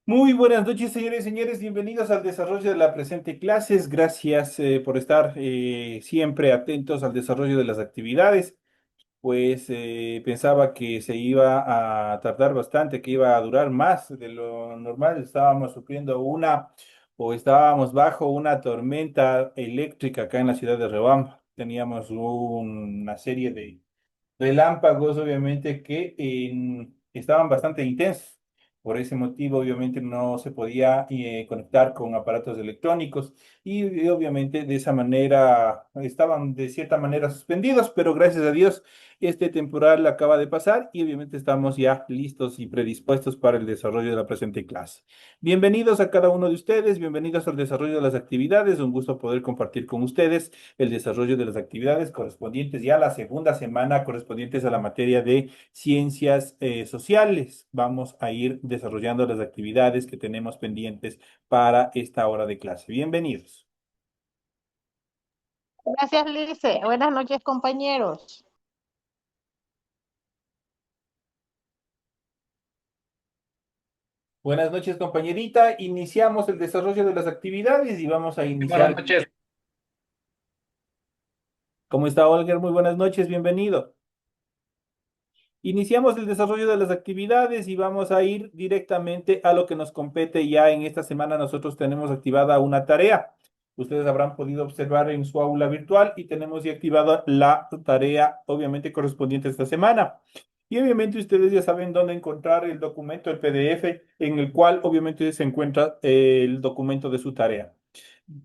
Muy buenas noches, señores y señores. Bienvenidos al desarrollo de la presente clases. Gracias por estar siempre atentos al desarrollo de las actividades. Pensaba que se iba a tardar bastante, que iba a durar más de lo normal. Estábamos sufriendo o estábamos bajo una tormenta eléctrica acá en la ciudad de Riobamba. Teníamos una serie de relámpagos, obviamente, que estaban bastante intensos. Por ese motivo, obviamente, no se podía conectar con aparatos electrónicos y obviamente de esa manera estaban de cierta manera suspendidos, pero gracias a Dios este temporal acaba de pasar y obviamente estamos ya listos y predispuestos para el desarrollo de la presente clase. Bienvenidos a cada uno de ustedes, bienvenidos al desarrollo de las actividades. Un gusto poder compartir con ustedes el desarrollo de las actividades correspondientes ya a la segunda semana correspondientes a la materia de ciencias sociales. Vamos a ir desarrollando las actividades que tenemos pendientes para esta hora de clase. Bienvenidos. Gracias, Lice. Buenas noches, compañeros. Buenas noches, compañerita. Iniciamos el desarrollo de las actividades y vamos a Buenas iniciar. noches. ¿Cómo está, Olger? Muy buenas noches, bienvenido. Iniciamos el desarrollo de las actividades y vamos a ir directamente a lo que nos compete. Ya en esta semana nosotros tenemos activada una tarea. Ustedes habrán podido observar en su aula virtual y tenemos ya activada la tarea, obviamente correspondiente a esta semana. Y obviamente ustedes ya saben dónde encontrar el documento, el PDF, en el cual obviamente se encuentra el documento de su tarea.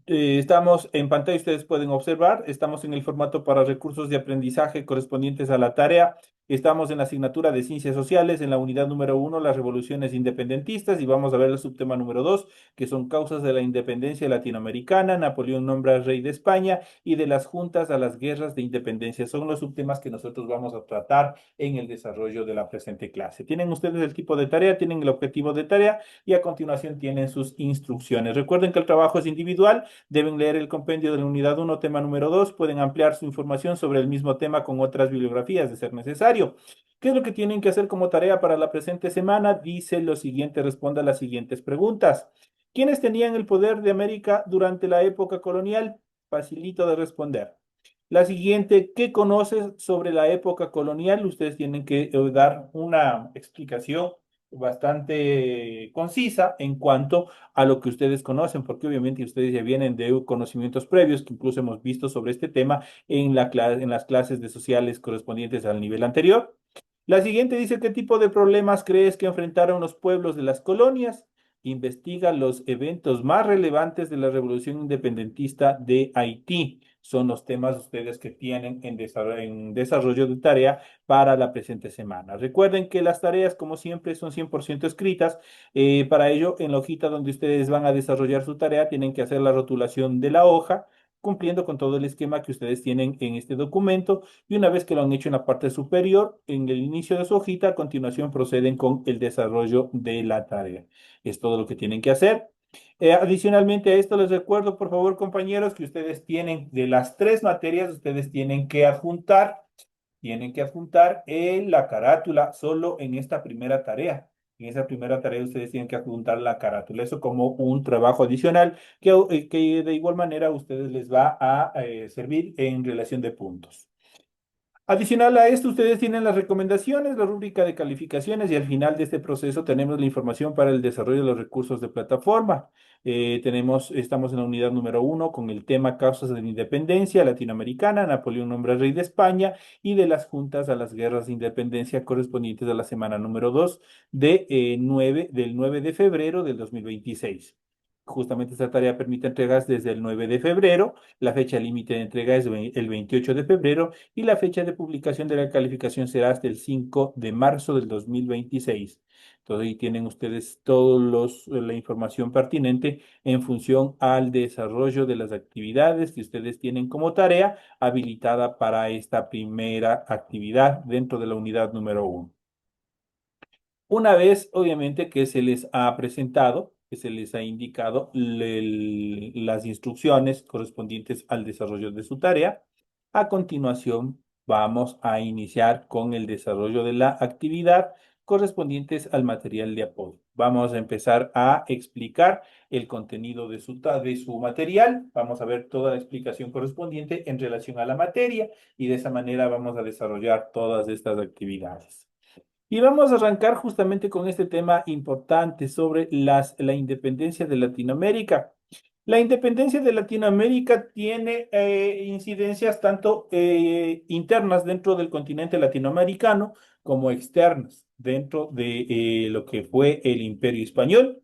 Estamos en pantalla, ustedes pueden observar, estamos en el formato para recursos de aprendizaje correspondientes a la tarea. Estamos en la asignatura de Ciencias Sociales, en la unidad número 1, las revoluciones independentistas, y vamos a ver el subtema número 2, que son causas de la independencia latinoamericana. Napoleón nombra rey de España y de las juntas a las guerras de independencia. Son los subtemas que nosotros vamos a tratar en el desarrollo de la presente clase. Tienen ustedes el tipo de tarea, tienen el objetivo de tarea y a continuación tienen sus instrucciones. Recuerden que el trabajo es individual, deben leer el compendio de la unidad 1, tema número 2, pueden ampliar su información sobre el mismo tema con otras bibliografías de ser necesario. ¿Qué es lo que tienen que hacer como tarea para la presente semana? Dice lo siguiente, responda a las siguientes preguntas. ¿Quiénes tenían el poder de América durante la época colonial? Facilito de responder. La siguiente, ¿qué conoces sobre la época colonial? Ustedes tienen que dar una explicación bastante concisa en cuanto a lo que ustedes conocen, porque obviamente ustedes ya vienen de conocimientos previos que incluso hemos visto sobre este tema en en las clases de sociales correspondientes al nivel anterior. La siguiente dice, ¿qué tipo de problemas crees que enfrentaron los pueblos de las colonias? Investiga los eventos más relevantes de la revolución independentista de Haití. Son los temas ustedes que tienen en desarrollo de tarea para la presente semana. Recuerden que las tareas, como siempre, son 100% escritas. Para ello, en la hojita donde ustedes van a desarrollar su tarea, tienen que hacer la rotulación de la hoja, cumpliendo con todo el esquema que ustedes tienen en este documento. Y una vez que lo han hecho en la parte superior, en el inicio de su hojita, a continuación proceden con el desarrollo de la tarea. Es todo lo que tienen que hacer. Adicionalmente a esto, les recuerdo, por favor, compañeros, que ustedes tienen de las tres materias, ustedes tienen que adjuntar en la carátula solo en esta primera tarea. En esa primera tarea ustedes tienen que adjuntar la carátula, eso como un trabajo adicional que de igual manera a ustedes les va a servir en relación de puntos. Adicional a esto, ustedes tienen las recomendaciones, la rúbrica de calificaciones y al final de este proceso tenemos la información para el desarrollo de los recursos de plataforma. Estamos en la unidad número 1 con el tema causas de la independencia latinoamericana, Napoleón nombra rey de España y de las juntas a las guerras de independencia correspondientes a la semana número 2 del 9 de febrero del 2026. Justamente esta tarea permite entregas desde el 9 de febrero, la fecha límite de entrega es el 28 de febrero y la fecha de publicación de la calificación será hasta el 5 de marzo del 2026. Entonces ahí tienen ustedes la información pertinente en función al desarrollo de las actividades que ustedes tienen como tarea habilitada para esta primera actividad dentro de la unidad número 1. Una vez, obviamente, que se les ha presentado, que se les ha indicado las instrucciones correspondientes al desarrollo de su tarea, a continuación vamos a iniciar con el desarrollo de la actividad correspondientes al material de apoyo. Vamos a empezar a explicar el contenido de su material. Vamos a ver toda la explicación correspondiente en relación a la materia y de esa manera vamos a desarrollar todas estas actividades. Y vamos a arrancar justamente con este tema importante sobre la independencia de Latinoamérica. La independencia de Latinoamérica tiene incidencias tanto internas dentro del continente latinoamericano como externas dentro de lo que fue el Imperio Español.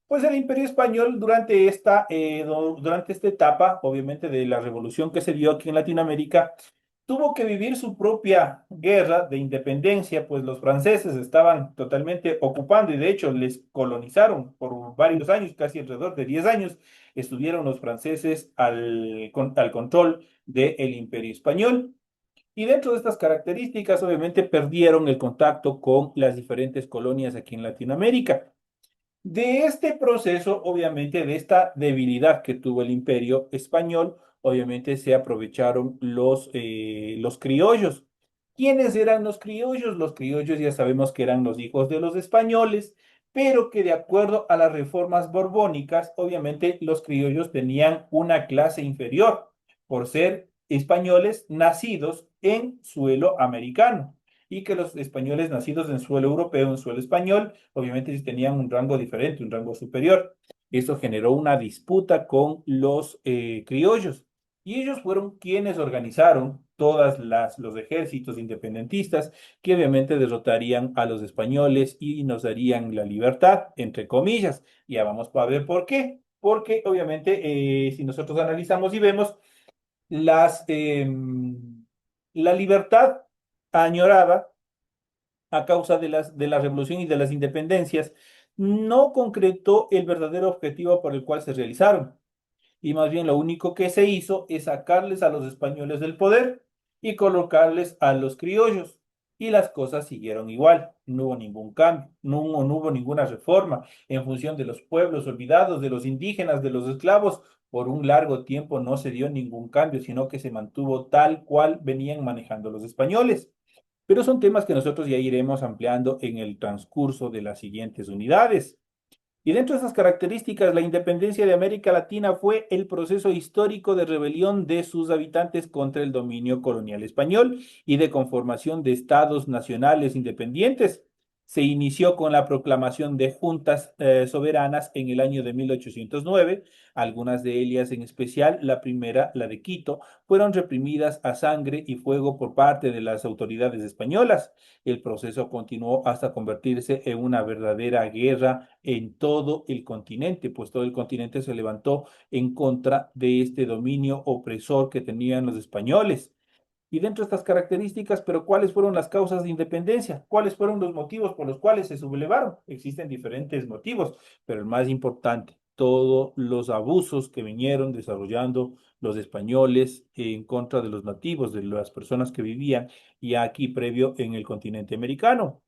Pues el Imperio Español durante esta etapa, obviamente de la revolución que se dio aquí en Latinoamérica, tuvo que vivir su propia guerra de independencia, pues los franceses estaban totalmente ocupando y de hecho les colonizaron por varios años, casi alrededor de 10 años, estuvieron los franceses al control del Imperio Español. Y dentro de estas características, obviamente, perdieron el contacto con las diferentes colonias aquí en Latinoamérica. De este proceso, obviamente, de esta debilidad que tuvo el imperio español, obviamente se aprovecharon los criollos. ¿Quiénes eran los criollos? Los criollos ya sabemos que eran los hijos de los españoles, pero que de acuerdo a las reformas borbónicas, obviamente los criollos tenían una clase inferior por ser españoles nacidos en suelo americano y que los españoles nacidos en suelo europeo, en suelo español, obviamente sí tenían un rango diferente, un rango superior. Esto generó una disputa con los criollos y ellos fueron quienes organizaron los ejércitos independentistas que obviamente derrotarían a los españoles y nos darían la libertad, entre comillas. Ya vamos a ver por qué. Porque obviamente si nosotros analizamos y vemos las, la libertad añorada a causa de la revolución y de las independencias, no concretó el verdadero objetivo por el cual se realizaron. Y más bien lo único que se hizo es sacarles a los españoles del poder y colocarles a los criollos. Y las cosas siguieron igual, no hubo ningún cambio, no hubo ninguna reforma en función de los pueblos olvidados, de los indígenas, de los esclavos. Por un largo tiempo no se dio ningún cambio, sino que se mantuvo tal cual venían manejando los españoles. Pero son temas que nosotros ya iremos ampliando en el transcurso de las siguientes unidades. Y dentro de esas características, la independencia de América Latina fue el proceso histórico de rebelión de sus habitantes contra el dominio colonial español y de conformación de estados nacionales independientes. Se inició con la proclamación de juntas soberanas en el año de 1809. Algunas de ellas, en especial la primera, la de Quito, fueron reprimidas a sangre y fuego por parte de las autoridades españolas. El proceso continuó hasta convertirse en una verdadera guerra en todo el continente, pues todo el continente se levantó en contra de este dominio opresor que tenían los españoles. Y dentro de estas características, pero ¿cuáles fueron las causas de independencia? ¿Cuáles fueron los motivos por los cuales se sublevaron? Existen diferentes motivos, pero el más importante, todos los abusos que vinieron desarrollando los españoles en contra de los nativos, de las personas que vivían ya aquí previo en el continente americano.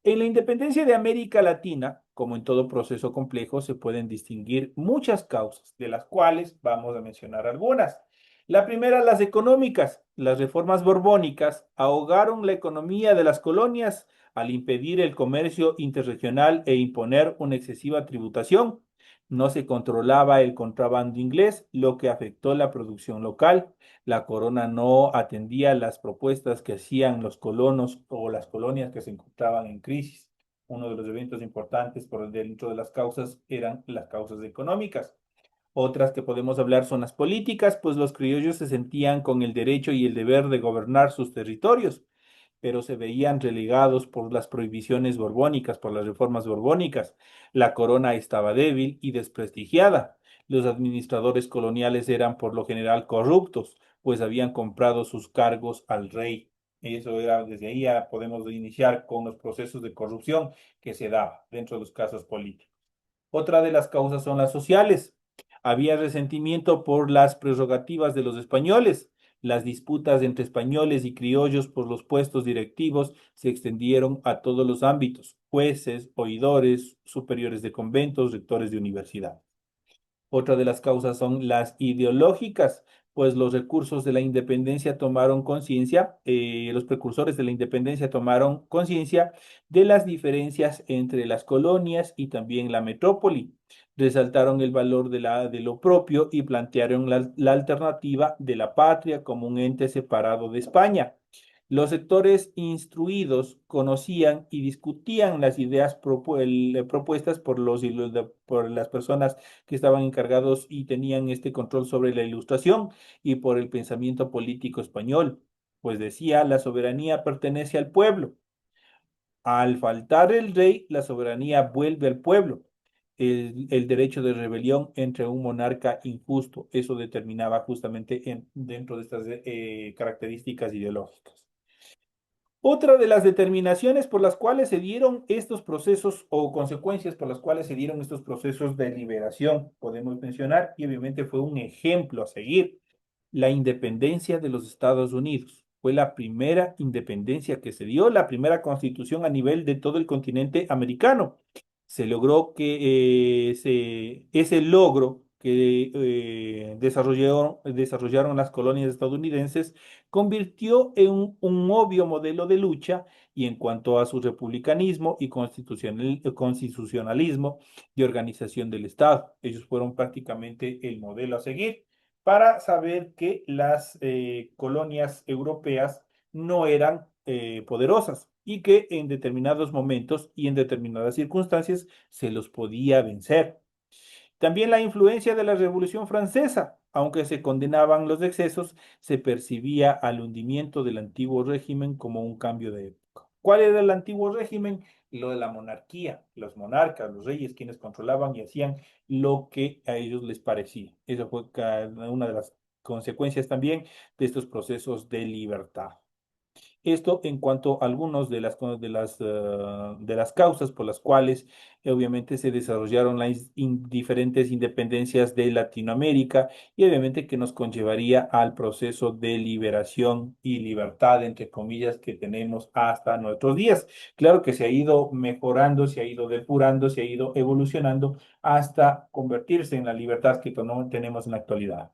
En la independencia de América Latina, como en todo proceso complejo, se pueden distinguir muchas causas, de las cuales vamos a mencionar algunas. La primera, las económicas. Las reformas borbónicas ahogaron la economía de las colonias al impedir el comercio interregional e imponer una excesiva tributación. No se controlaba el contrabando inglés, lo que afectó la producción local. La corona no atendía las propuestas que hacían los colonos o las colonias que se encontraban en crisis. Uno de los eventos importantes por dentro de las causas eran las causas económicas. Otras que podemos hablar son las políticas, pues los criollos se sentían con el derecho y el deber de gobernar sus territorios, pero se veían relegados por las prohibiciones borbónicas, por las reformas borbónicas. La corona estaba débil y desprestigiada. Los administradores coloniales eran por lo general corruptos, pues habían comprado sus cargos al rey. Eso era, desde ahí ya podemos iniciar con los procesos de corrupción que se daba dentro de los casos políticos. Otra de las causas son las sociales. Había resentimiento por las prerrogativas de los españoles. Las disputas entre españoles y criollos por los puestos directivos se extendieron a todos los ámbitos: jueces, oidores, superiores de conventos, rectores de universidad. Otra de las causas son las ideológicas, pues los recursos de la independencia tomaron conciencia, los precursores de la independencia tomaron conciencia de las diferencias entre las colonias y también la metrópoli. Resaltaron el valor de lo propio y plantearon la alternativa de la patria como un ente separado de España. Los sectores instruidos conocían y discutían las ideas propuestas por las personas que estaban encargados y tenían este control sobre la ilustración y por el pensamiento político español, pues decía, la soberanía pertenece al pueblo. Al faltar el rey, la soberanía vuelve al pueblo. El derecho de rebelión entre un monarca injusto, eso determinaba justamente dentro de estas características ideológicas. Otra de las determinaciones por las cuales se dieron estos procesos o consecuencias por las cuales se dieron estos procesos de liberación, podemos mencionar, y obviamente fue un ejemplo a seguir, la independencia de los Estados Unidos. Fue la primera independencia que se dio, la primera constitución a nivel de todo el continente americano. Se logró que ese logro que desarrollaron las colonias estadounidenses convirtió en un obvio modelo de lucha y en cuanto a su republicanismo y constitucionalismo de organización del Estado. Ellos fueron prácticamente el modelo a seguir para saber que las colonias europeas no eran poderosas y que en determinados momentos y en determinadas circunstancias se los podía vencer. También la influencia de la Revolución Francesa, aunque se condenaban los excesos, se percibía al hundimiento del antiguo régimen como un cambio de época. ¿Cuál era el antiguo régimen? Lo de la monarquía, los monarcas, los reyes, quienes controlaban y hacían lo que a ellos les parecía. Eso fue una de las consecuencias también de estos procesos de libertad. Esto en cuanto a algunos de las causas por las cuales obviamente se desarrollaron las diferentes independencias de Latinoamérica y obviamente que nos conllevaría al proceso de liberación y libertad, entre comillas, que tenemos hasta nuestros días. Claro que se ha ido mejorando, se ha ido depurando, se ha ido evolucionando hasta convertirse en la libertad que tenemos en la actualidad.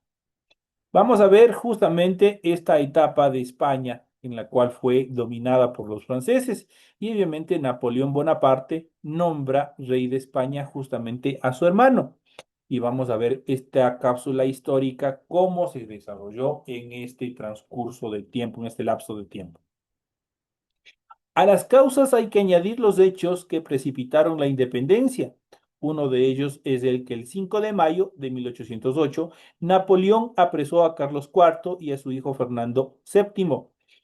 Vamos a ver justamente esta etapa de España en la cual fue dominada por los franceses y obviamente Napoleón Bonaparte nombra rey de España justamente a su hermano. Y vamos a ver esta cápsula histórica, cómo se desarrolló en este transcurso de tiempo, en este lapso de tiempo. A las causas hay que añadir los hechos que precipitaron la independencia. Uno de ellos es el que el 5 de mayo de 1808 Napoleón apresó a Carlos IV y a su hijo Fernando VII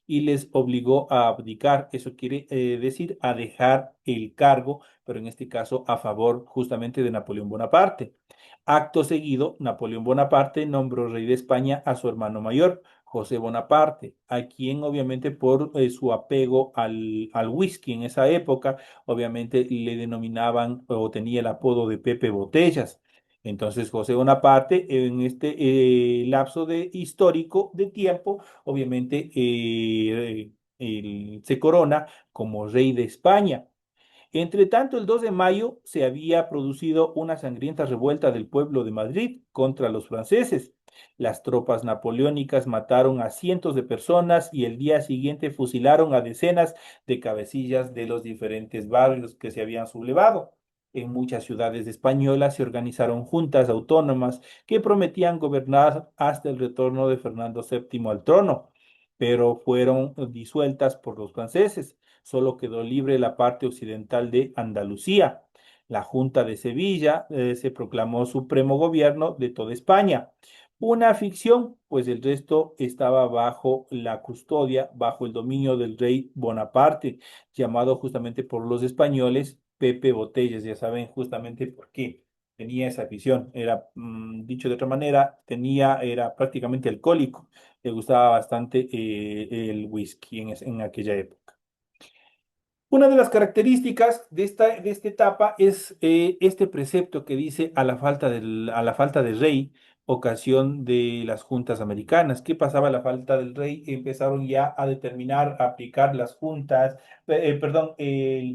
y les obligó a abdicar. Eso quiere decir a dejar el cargo, pero en este caso a favor justamente de Napoleón Bonaparte. Acto seguido, Napoleón Bonaparte nombró rey de España a su hermano mayor, José Bonaparte, a quien obviamente por su apego al whisky en esa época, obviamente le denominaban o tenía el apodo de Pepe Botellas. Entonces José Bonaparte en este lapso de histórico de tiempo, obviamente se corona como rey de España. Entre tanto, el 2 de mayo se había producido una sangrienta revuelta del pueblo de Madrid contra los franceses. Las tropas napoleónicas mataron a cientos de personas y el día siguiente fusilaron a decenas de cabecillas de los diferentes barrios que se habían sublevado. En muchas ciudades españolas se organizaron juntas autónomas que prometían gobernar hasta el retorno de Fernando VII al trono, pero fueron disueltas por los franceses. Solo quedó libre la parte occidental de Andalucía. La Junta de Sevilla se proclamó supremo gobierno de toda España. Una ficción, pues el resto estaba bajo la custodia, bajo el dominio del rey Bonaparte, llamado justamente por los españoles Pepe Botellas. Ya saben justamente por qué tenía esa afición. Era, dicho de otra manera, era prácticamente alcohólico. Le gustaba bastante el whisky en aquella época. Una de las características de esta etapa es este precepto que dice a la falta de rey, ocasión de las juntas americanas. ¿Qué pasaba a la falta del rey? Empezaron ya a determinar, a aplicar las juntas, perdón,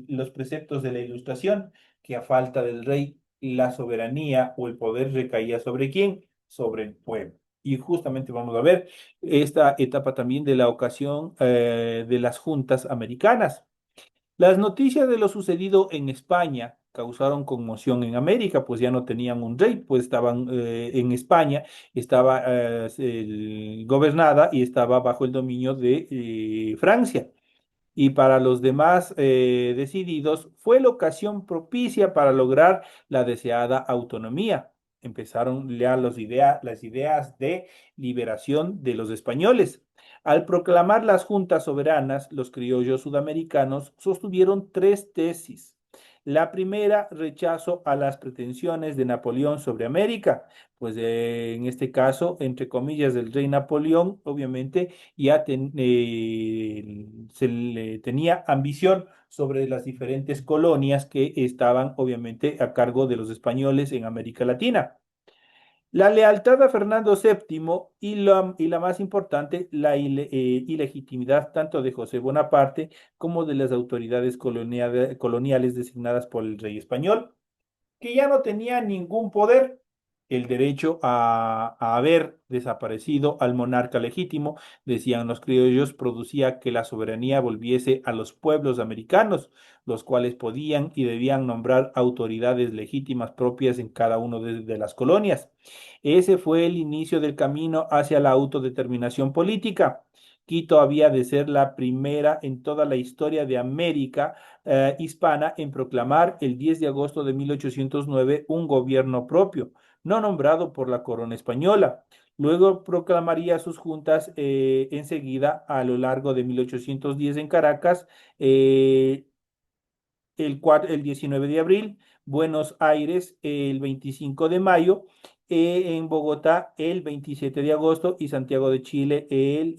los preceptos de la Ilustración, que a falta del rey, la soberanía o el poder recaía sobre quién? Sobre el pueblo. Y justamente vamos a ver esta etapa también de la ocasión de las juntas americanas. Las noticias de lo sucedido en España causaron conmoción en América, pues ya no tenían un rey, pues estaban en España, estaba gobernada y estaba bajo el dominio de Francia. Y para los demás decididos fue la ocasión propicia para lograr la deseada autonomía. Empezaron ya las ideas de liberación de los españoles. Al proclamar las juntas soberanas, los criollos sudamericanos sostuvieron tres tesis. La primera, rechazo a las pretensiones de Napoleón sobre América, pues en este caso, entre comillas, del rey Napoleón, obviamente ya se le tenía ambición sobre las diferentes colonias que estaban obviamente a cargo de los españoles en América Latina. La lealtad a Fernando VII y la más importante, la ilegitimidad tanto de José Bonaparte como de las autoridades coloniales designadas por el rey español que ya no tenía ningún poder. El derecho a haber desaparecido al monarca legítimo, decían los criollos, producía que la soberanía volviese a los pueblos americanos, los cuales podían y debían nombrar autoridades legítimas propias en cada una de las colonias. Ese fue el inicio del camino hacia la autodeterminación política. Quito había de ser la primera en toda la historia de América hispana en proclamar el 10 de agosto de 1809 un gobierno propio, no nombrado por la corona española. Luego proclamaría sus juntas enseguida a lo largo de 1810 en Caracas, eh, el 19 de abril, Buenos Aires el 25 de mayo, en Bogotá el 27 de agosto y Santiago de Chile el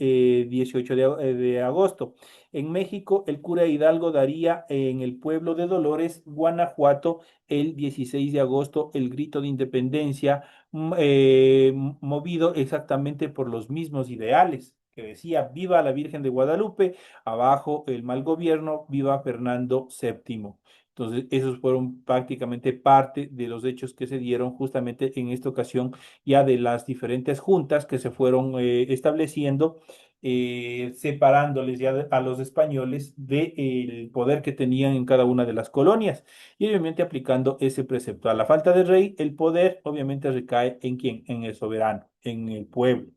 18 de agosto. En México, el cura Hidalgo daría en el pueblo de Dolores, Guanajuato, el 16 de agosto el grito de independencia, movido exactamente por los mismos ideales que decía, viva la Virgen de Guadalupe, abajo el mal gobierno, viva Fernando VII. Entonces, esos fueron prácticamente parte de los hechos que se dieron justamente en esta ocasión, ya de las diferentes juntas que se fueron estableciendo, separándoles ya a los españoles del poder que tenían en cada una de las colonias y obviamente aplicando ese precepto. A la falta de rey, el poder obviamente recae en quién, en el soberano, en el pueblo.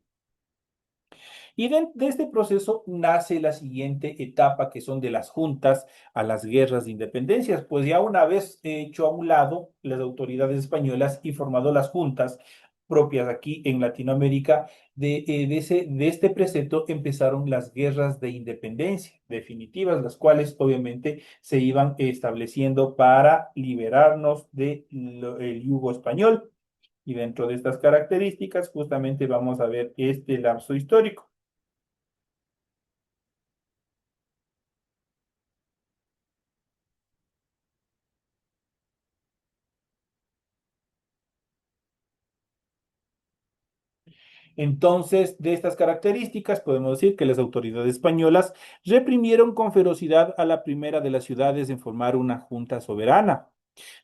Y de este proceso nace la siguiente etapa, que son de las juntas a las guerras de independencias, pues ya una vez hecho a un lado las autoridades españolas y formado las juntas propias aquí en Latinoamérica, de este precepto empezaron las guerras de independencia definitivas, las cuales obviamente se iban estableciendo para liberarnos del yugo español. Y dentro de estas características, justamente vamos a ver este lapso histórico. Entonces, de estas características, podemos decir que las autoridades españolas reprimieron con ferocidad a la primera de las ciudades en formar una junta soberana.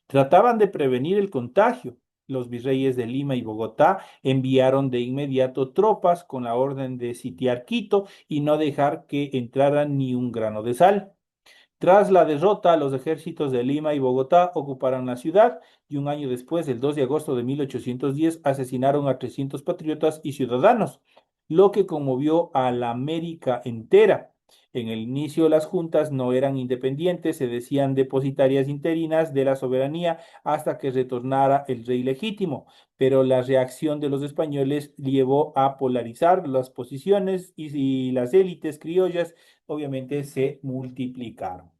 Trataban de prevenir el contagio. Los virreyes de Lima y Bogotá enviaron de inmediato tropas con la orden de sitiar Quito y no dejar que entrara ni un grano de sal. Tras la derrota, los ejércitos de Lima y Bogotá ocuparon la ciudad y un año después, el 2 de agosto de 1810, asesinaron a 300 patriotas y ciudadanos, lo que conmovió a la América entera. En el inicio, las juntas no eran independientes, se decían depositarias interinas de la soberanía hasta que retornara el rey legítimo, pero la reacción de los españoles llevó a polarizar las posiciones y las élites criollas obviamente se multiplicaron.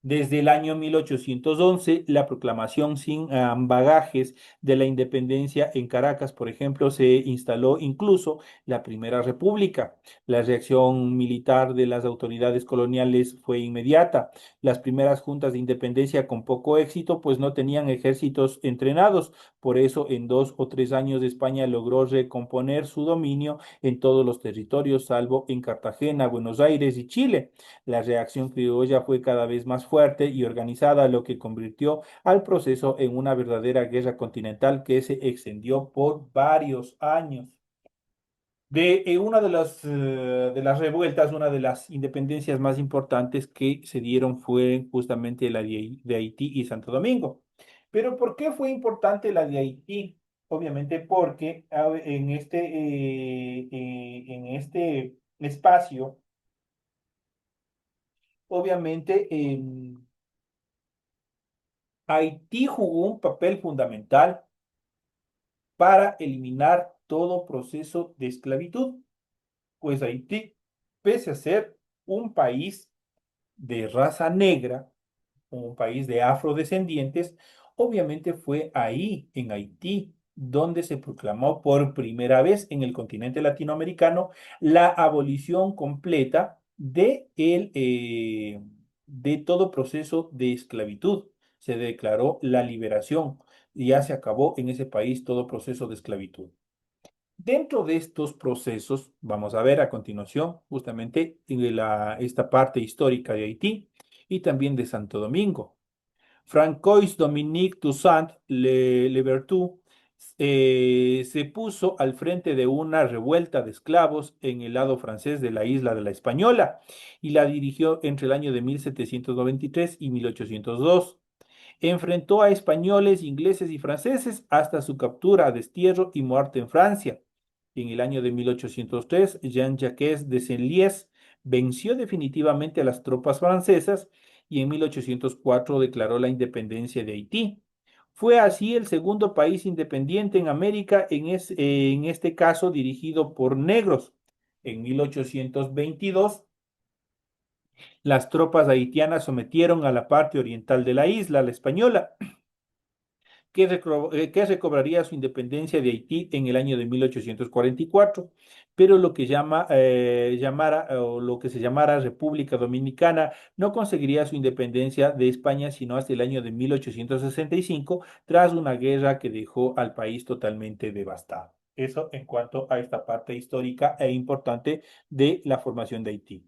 Desde el año 1811, la proclamación sin bagajes de la independencia en Caracas, por ejemplo, se instaló incluso la Primera República. La reacción militar de las autoridades coloniales fue inmediata. Las primeras juntas de independencia con poco éxito, pues no tenían ejércitos entrenados. Por eso, en 2 o 3 años, España logró recomponer su dominio en todos los territorios, salvo en Cartagena, Buenos Aires y Chile. La reacción criolla fue cada vez más fuerte y organizada, lo que convirtió al proceso en una verdadera guerra continental que se extendió por varios años. Una de las revueltas, una de las independencias más importantes que se dieron fue justamente la de Haití y Santo Domingo. Pero ¿por qué fue importante la de Haití? Obviamente porque en este espacio, obviamente Haití jugó un papel fundamental para eliminar todo proceso de esclavitud, pues Haití, pese a ser un país de raza negra, un país de afrodescendientes, obviamente fue ahí, en Haití, donde se proclamó por primera vez en el continente latinoamericano la abolición completa de todo proceso de esclavitud. Se declaró la liberación y ya se acabó en ese país todo proceso de esclavitud. Dentro de estos procesos, vamos a ver a continuación justamente esta parte histórica de Haití y también de Santo Domingo. Francois Dominique Toussaint Louverture se puso al frente de una revuelta de esclavos en el lado francés de la isla de la Española y la dirigió entre el año de 1793 y 1802. Enfrentó a españoles, ingleses y franceses hasta su captura, destierro y muerte en Francia. En el año de 1803, Jean-Jacques de Senlies venció definitivamente a las tropas francesas y en 1804 declaró la independencia de Haití. Fue así el segundo país independiente en América, en este caso dirigido por negros. En 1822, las tropas haitianas sometieron a la parte oriental de la isla, la española, que recobraría su independencia de Haití en el año de 1844, pero o lo que se llamara República Dominicana no conseguiría su independencia de España sino hasta el año de 1865, tras una guerra que dejó al país totalmente devastado. Eso en cuanto a esta parte histórica e importante de la formación de Haití.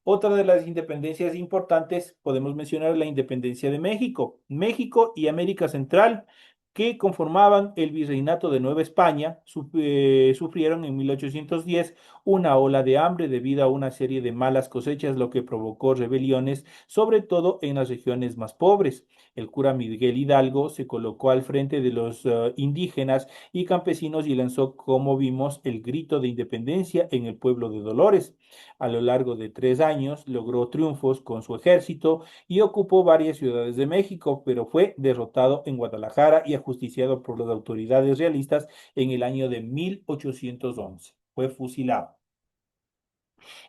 Otra de las independencias importantes, podemos mencionar la independencia de México. México y América Central, que conformaban el Virreinato de Nueva España, sufrieron en 1810 una ola de hambre debido a una serie de malas cosechas, lo que provocó rebeliones, sobre todo en las regiones más pobres. El cura Miguel Hidalgo se colocó al frente de los indígenas y campesinos y lanzó, como vimos, el grito de independencia en el pueblo de Dolores. A lo largo de 3 años logró triunfos con su ejército y ocupó varias ciudades de México, pero fue derrotado en Guadalajara y ajusticiado por las autoridades realistas en el año de 1811. Fue fusilado.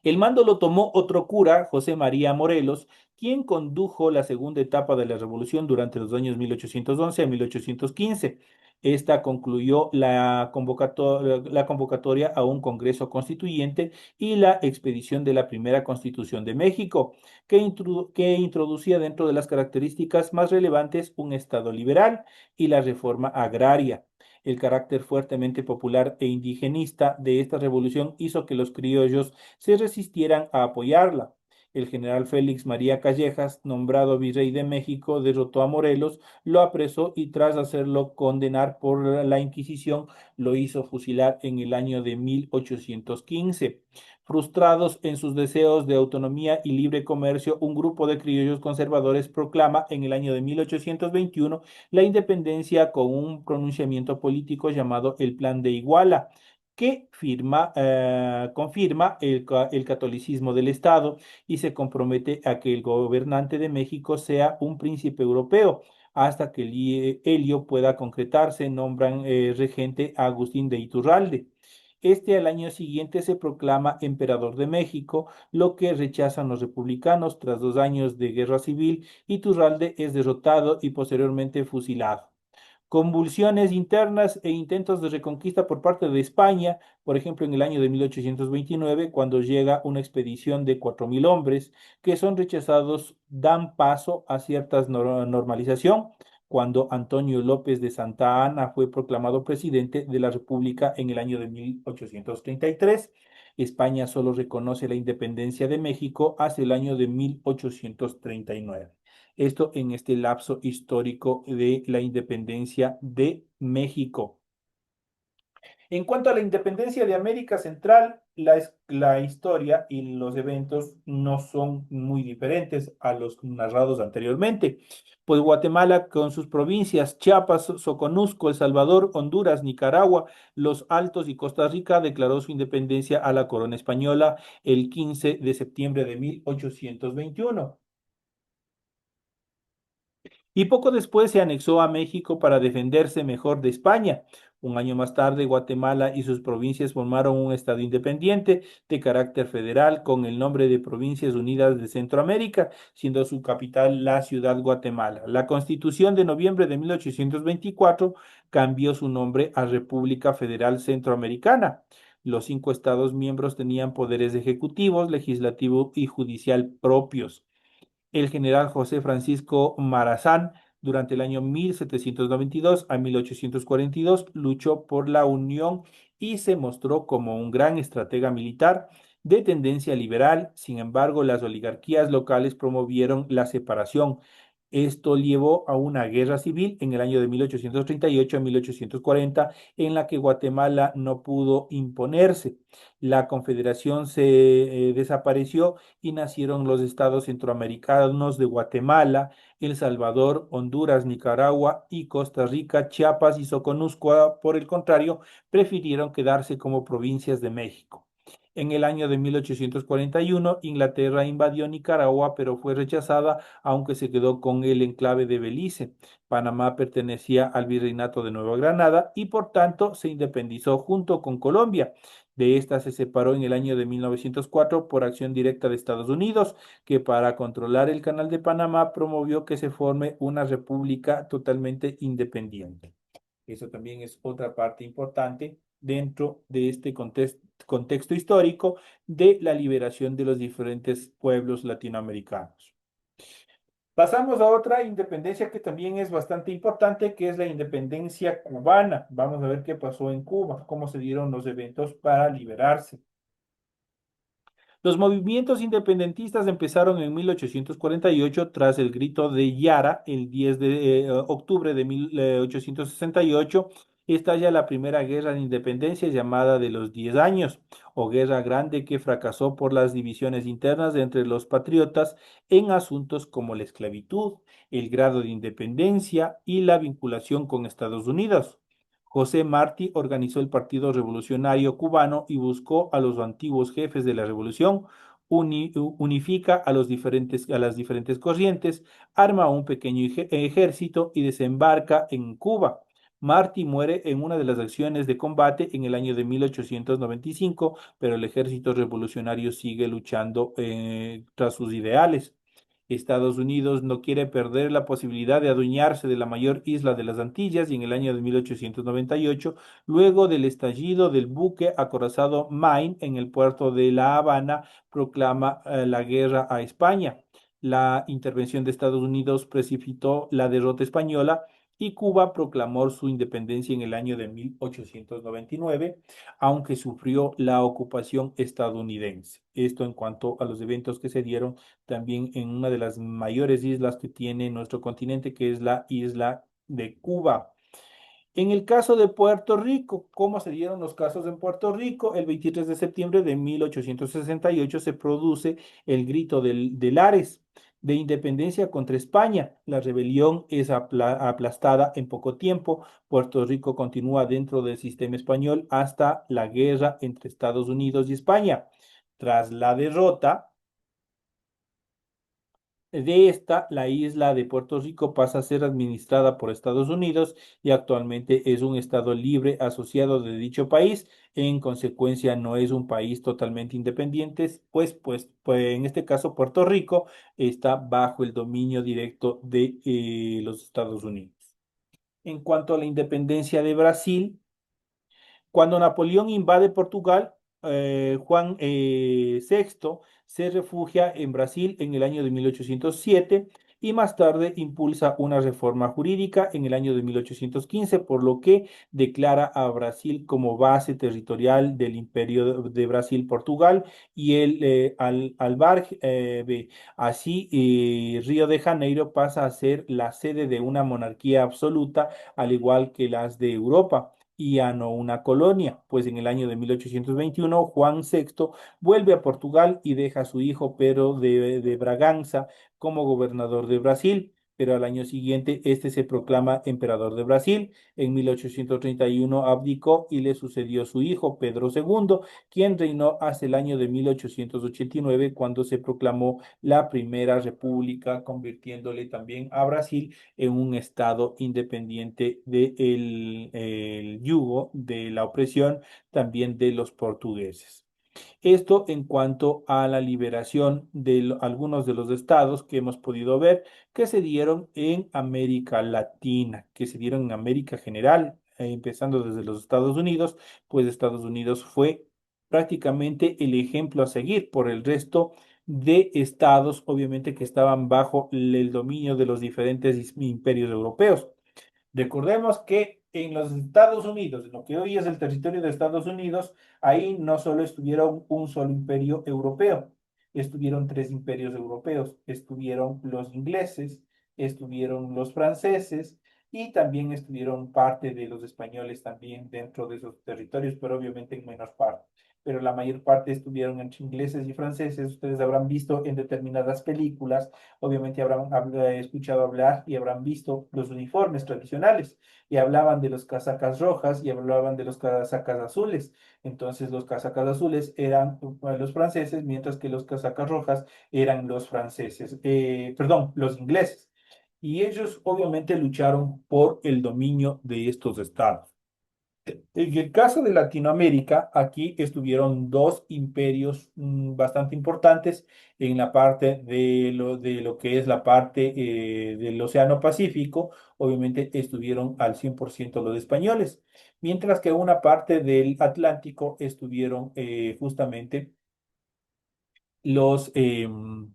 El mando lo tomó otro cura, José María Morelos, quien condujo la segunda etapa de la revolución durante los años 1811 a 1815. Esta concluyó la convocatoria a un Congreso Constituyente y la expedición de la primera Constitución de México, que introducía dentro de las características más relevantes un Estado liberal y la reforma agraria. El carácter fuertemente popular e indigenista de esta revolución hizo que los criollos se resistieran a apoyarla. El general Félix María Callejas, nombrado virrey de México, derrotó a Morelos, lo apresó y tras hacerlo condenar por la Inquisición, lo hizo fusilar en el año de 1815. Frustrados en sus deseos de autonomía y libre comercio, un grupo de criollos conservadores proclama en el año de 1821 la independencia con un pronunciamiento político llamado el Plan de Iguala, que confirma el catolicismo del Estado y se compromete a que el gobernante de México sea un príncipe europeo. Hasta que Helio pueda concretarse, nombran regente a Agustín de Iturralde. Este al año siguiente se proclama emperador de México, lo que rechazan los republicanos. Tras 2 años de guerra civil, Iturralde es derrotado y posteriormente fusilado. Convulsiones internas e intentos de reconquista por parte de España, por ejemplo, en el año de 1829, cuando llega una expedición de 4.000 hombres que son rechazados, dan paso a cierta normalización. Cuando Antonio López de Santa Anna fue proclamado presidente de la República en el año de 1833, España solo reconoce la independencia de México hasta el año de 1839. Esto en este lapso histórico de la independencia de México. En cuanto a la independencia de América Central, la historia y los eventos no son muy diferentes a los narrados anteriormente. Pues Guatemala con sus provincias Chiapas, Soconusco, El Salvador, Honduras, Nicaragua, Los Altos y Costa Rica declaró su independencia a la corona española el 15 de septiembre de 1821 y poco después se anexó a México para defenderse mejor de España. Un año más tarde, Guatemala y sus provincias formaron un estado independiente de carácter federal con el nombre de Provincias Unidas de Centroamérica, siendo su capital la ciudad Guatemala. La Constitución de noviembre de 1824 cambió su nombre a República Federal Centroamericana. Los 5 estados miembros tenían poderes ejecutivos, legislativo y judicial propios. El general José Francisco Marazán, durante el año 1792 a 1842, luchó por la unión y se mostró como un gran estratega militar de tendencia liberal. Sin embargo, las oligarquías locales promovieron la separación. Esto llevó a una guerra civil en el año de 1838 a 1840, en la que Guatemala no pudo imponerse. La confederación se desapareció y nacieron los estados centroamericanos de Guatemala, El Salvador, Honduras, Nicaragua y Costa Rica. Chiapas y Soconusco, por el contrario, prefirieron quedarse como provincias de México. En el año de 1841, Inglaterra invadió Nicaragua, pero fue rechazada, aunque se quedó con el enclave de Belice. Panamá pertenecía al Virreinato de Nueva Granada y por tanto se independizó junto con Colombia. De esta se separó en el año de 1904 por acción directa de Estados Unidos, que para controlar el Canal de Panamá promovió que se forme una república totalmente independiente. Eso también es otra parte importante dentro de este contexto histórico de la liberación de los diferentes pueblos latinoamericanos. Pasamos a otra independencia que también es bastante importante, que es la independencia cubana. Vamos a ver qué pasó en Cuba, cómo se dieron los eventos para liberarse. Los movimientos independentistas empezaron en 1848 tras el grito de Yara el 10 de octubre de 1868. Estalla la primera guerra de independencia llamada de los 10 años, o Guerra Grande, que fracasó por las divisiones internas entre los patriotas en asuntos como la esclavitud, el grado de independencia y la vinculación con Estados Unidos. José Martí organizó el Partido Revolucionario Cubano y buscó a los antiguos jefes de la revolución, unifica a las diferentes corrientes, arma un pequeño ejército y desembarca en Cuba. Martí muere en una de las acciones de combate en el año de 1895, pero el ejército revolucionario sigue luchando tras sus ideales. Estados Unidos no quiere perder la posibilidad de adueñarse de la mayor isla de las Antillas y en el año de 1898, luego del estallido del buque acorazado Maine en el puerto de La Habana, proclama la guerra a España. La intervención de Estados Unidos precipitó la derrota española y Cuba proclamó su independencia en el año de 1899, aunque sufrió la ocupación estadounidense. Esto en cuanto a los eventos que se dieron también en una de las mayores islas que tiene nuestro continente, que es la isla de Cuba. En el caso de Puerto Rico, ¿cómo se dieron los casos en Puerto Rico? El 23 de septiembre de 1868 se produce el grito de Lares de independencia contra España. La rebelión es aplastada en poco tiempo. Puerto Rico continúa dentro del sistema español hasta la guerra entre Estados Unidos y España. Tras la derrota, de esta, la isla de Puerto Rico pasa a ser administrada por Estados Unidos y actualmente es un estado libre asociado de dicho país. En consecuencia, no es un país totalmente independiente, pues en este caso Puerto Rico está bajo el dominio directo de los Estados Unidos. En cuanto a la independencia de Brasil, cuando Napoleón invade Portugal, Juan VI se refugia en Brasil en el año de 1807 y más tarde impulsa una reforma jurídica en el año de 1815, por lo que declara a Brasil como base territorial del Imperio de Brasil-Portugal y el Algarve. Así, Río de Janeiro pasa a ser la sede de una monarquía absoluta, al igual que las de Europa, y ya no una colonia, pues en el año de 1821 Juan VI vuelve a Portugal y deja a su hijo Pedro de Braganza como gobernador de Brasil. Pero al año siguiente este se proclama emperador de Brasil. En 1831 abdicó y le sucedió su hijo Pedro II, quien reinó hasta el año de 1889, cuando se proclamó la primera república, convirtiéndole también a Brasil en un estado independiente del yugo de la opresión también de los portugueses. Esto en cuanto a la liberación de algunos de los estados que hemos podido ver que se dieron en América Latina, que se dieron en América general, empezando desde los Estados Unidos, pues Estados Unidos fue prácticamente el ejemplo a seguir por el resto de estados, obviamente que estaban bajo el dominio de los diferentes imperios europeos. Recordemos que en los Estados Unidos, en lo que hoy es el territorio de Estados Unidos, ahí no solo estuvieron un solo imperio europeo, estuvieron tres imperios europeos, estuvieron los ingleses, estuvieron los franceses y también estuvieron parte de los españoles también dentro de esos territorios, pero obviamente en menor parte. Pero la mayor parte estuvieron entre ingleses y franceses. Ustedes habrán visto en determinadas películas, obviamente habrán escuchado hablar y habrán visto los uniformes tradicionales y hablaban de los casacas rojas y hablaban de los casacas azules. Entonces los casacas azules eran los franceses, mientras que los casacas rojas eran los franceses, perdón, los ingleses. Y ellos obviamente lucharon por el dominio de estos estados. En el caso de Latinoamérica, aquí estuvieron dos imperios bastante importantes en la parte de lo que es la parte del Océano Pacífico. Obviamente estuvieron al 100% los españoles, mientras que una parte del Atlántico estuvieron justamente los, en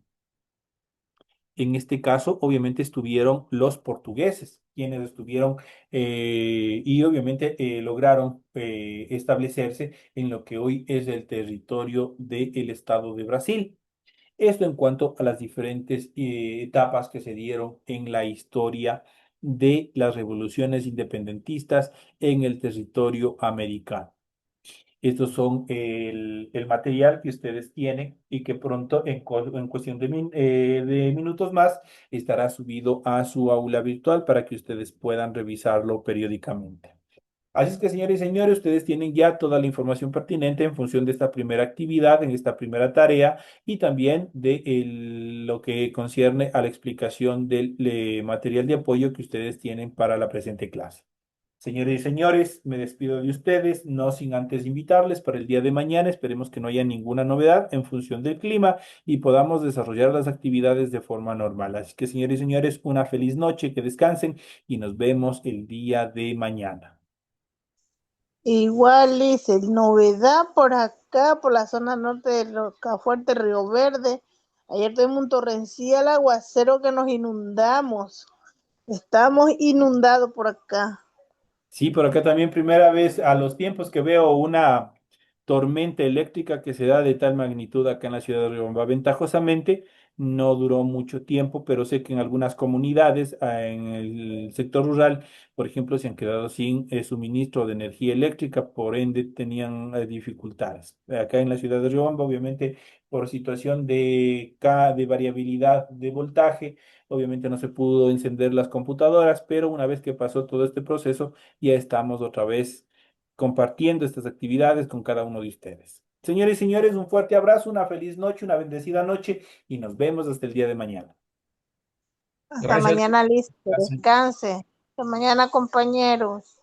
este caso, obviamente estuvieron los portugueses, quienes estuvieron y obviamente lograron establecerse en lo que hoy es el territorio del estado de Brasil. Esto en cuanto a las diferentes etapas que se dieron en la historia de las revoluciones independentistas en el territorio americano. Estos son el material que ustedes tienen y que pronto, en cuestión de minutos más, estará subido a su aula virtual para que ustedes puedan revisarlo periódicamente. Así es que, señores y señores, ustedes tienen ya toda la información pertinente en función de esta primera actividad, en esta primera tarea y también de lo que concierne a la explicación del material de apoyo que ustedes tienen para la presente clase. Señores y señores, me despido de ustedes, no sin antes invitarles para el día de mañana. Esperemos que no haya ninguna novedad en función del clima y podamos desarrollar las actividades de forma normal. Así que, señores y señores, una feliz noche, que descansen y nos vemos el día de mañana. Igual dice, novedad por acá, por la zona norte de Rocafuerte, Río Verde. Ayer tuvimos un torrencial aguacero que nos inundamos. Estamos inundados por acá. Sí, por acá también primera vez a los tiempos que veo una tormenta eléctrica que se da de tal magnitud acá en la ciudad de Riobamba. Ventajosamente no duró mucho tiempo, pero sé que en algunas comunidades, en el sector rural, por ejemplo, se han quedado sin suministro de energía eléctrica, por ende tenían dificultades. Acá en la ciudad de Riobamba, obviamente, por situación de variabilidad de voltaje, obviamente no se pudo encender las computadoras, pero una vez que pasó todo este proceso, ya estamos otra vez compartiendo estas actividades con cada uno de ustedes. Señores y señores, un fuerte abrazo, una feliz noche, una bendecida noche y nos vemos hasta el día de mañana. Hasta Gracias. mañana, Liz. Que descanse. Hasta mañana, compañeros.